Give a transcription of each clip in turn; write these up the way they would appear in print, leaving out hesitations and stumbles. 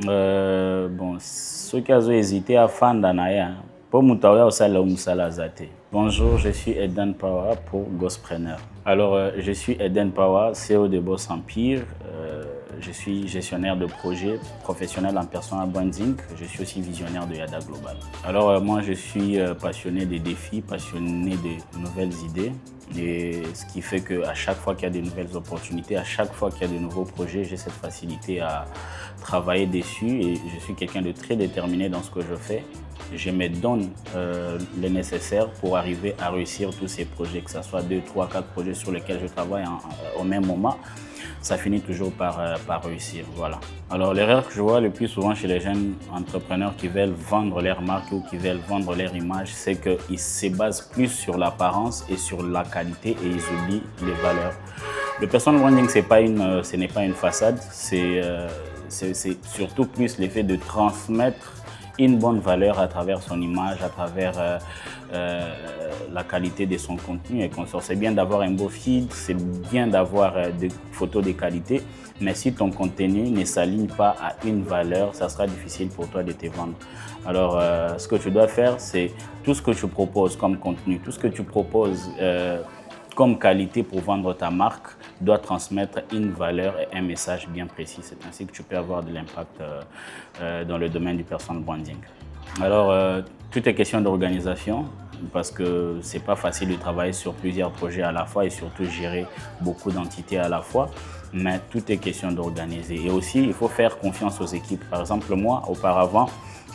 Bon, ceux qui ont hésité à faire Danaya, pour Moutaouya au Salaum Salazate. Bonjour, je suis Eden Power pour Gospreneur. Alors, je suis Eden Power, CEO de Boss Empire. Je suis gestionnaire de projets professionnels en personal branding. Je suis aussi visionnaire de Yada Global. Alors, moi, je suis passionné des défis, passionné des nouvelles idées. Et ce qui fait qu'à chaque fois qu'il y a de nouvelles opportunités, à chaque fois qu'il y a de nouveaux projets, j'ai cette facilité à travailler dessus et je suis quelqu'un de très déterminé dans ce que je fais. Je me donne le nécessaire pour arriver à réussir tous ces projets, que ce soit 2, 3, 4 projets sur lesquels je travaille au même moment. Ça finit toujours par réussir. Voilà. Alors, l'erreur que je vois le plus souvent chez les jeunes entrepreneurs qui veulent vendre leur marque ou qui veulent vendre leur image, c'est qu'ils se basent plus sur l'apparence et sur la qualité et ils oublient les valeurs. Le personal branding, ce n'est pas une façade, c'est surtout plus l'effet de transmettre une bonne valeur à travers son image, à travers la qualité de son contenu et consorts. C'est bien d'avoir un beau feed, c'est bien d'avoir des photos de qualité, mais si ton contenu ne s'aligne pas à une valeur, ça sera difficile pour toi de te vendre. Alors, ce que tu dois faire, c'est tout ce que tu proposes comme contenu, tout ce que tu proposes comme qualité pour vendre ta marque doit transmettre une valeur et un message bien précis. C'est ainsi que tu peux avoir de l'impact dans le domaine du personal branding. Alors, tout est question d'organisation parce que c'est pas facile de travailler sur plusieurs projets à la fois et surtout gérer beaucoup d'entités à la fois. Mais tout est question d'organiser. Et aussi, il faut faire confiance aux équipes. Par exemple, moi, auparavant,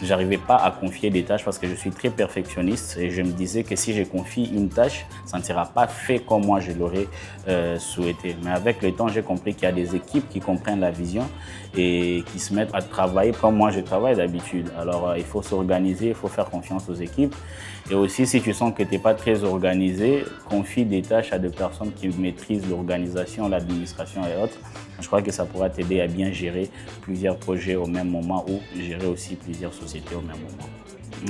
j'arrivais pas à confier des tâches parce que je suis très perfectionniste et je me disais que si je confie une tâche, ça ne sera pas fait comme moi je l'aurais souhaité. Mais avec le temps, j'ai compris qu'il y a des équipes qui comprennent la vision et qui se mettent à travailler comme moi je travaille d'habitude. Alors, il faut s'organiser, il faut faire confiance aux équipes. Et aussi, si tu sens que tu n'es pas très organisé, confie des tâches à des personnes qui maîtrisent l'organisation, l'administration et autres. Je crois que ça pourra t'aider à bien gérer plusieurs projets au même moment ou gérer aussi plusieurs sociétés au même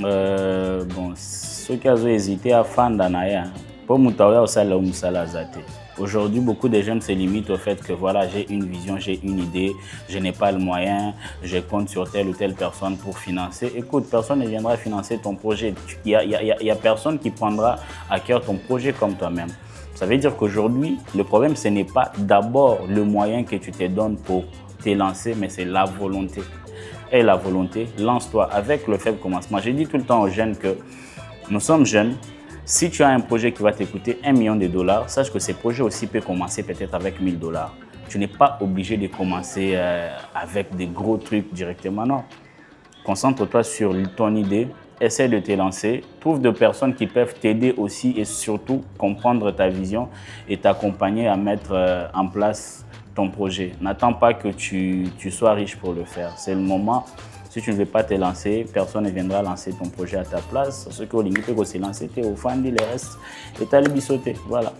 moment. Bon, ceux qui ont hésité à faire Danaya, pour Moutaouya au Salaum Salazate. Aujourd'hui, beaucoup de jeunes se limitent au fait que voilà, j'ai une vision, j'ai une idée, je n'ai pas le moyen, je compte sur telle ou telle personne pour financer. Écoute, personne ne viendra financer ton projet. Il y a personne qui prendra à cœur ton projet comme toi-même. Ça veut dire qu'aujourd'hui, le problème, ce n'est pas d'abord le moyen que tu te donnes pour te lancer, mais c'est la volonté. Et la volonté, lance-toi avec le faible commencement. Je dis tout le temps aux jeunes que nous sommes jeunes. Si tu as un projet qui va te coûter $1 million, sache que ce projet aussi peut commencer peut-être avec $1000. Tu n'es pas obligé de commencer avec des gros trucs directement, non. Concentre-toi sur ton idée, essaie de te lancer, trouve des personnes qui peuvent t'aider aussi et surtout comprendre ta vision et t'accompagner à mettre en place ton projet. N'attends pas que tu sois riche pour le faire. C'est le moment. Si tu ne veux pas te lancer, personne ne viendra lancer ton projet à ta place. Ce que Olingi peut se lancer, tu es au fond, il reste et tu as le bisauté. Voilà.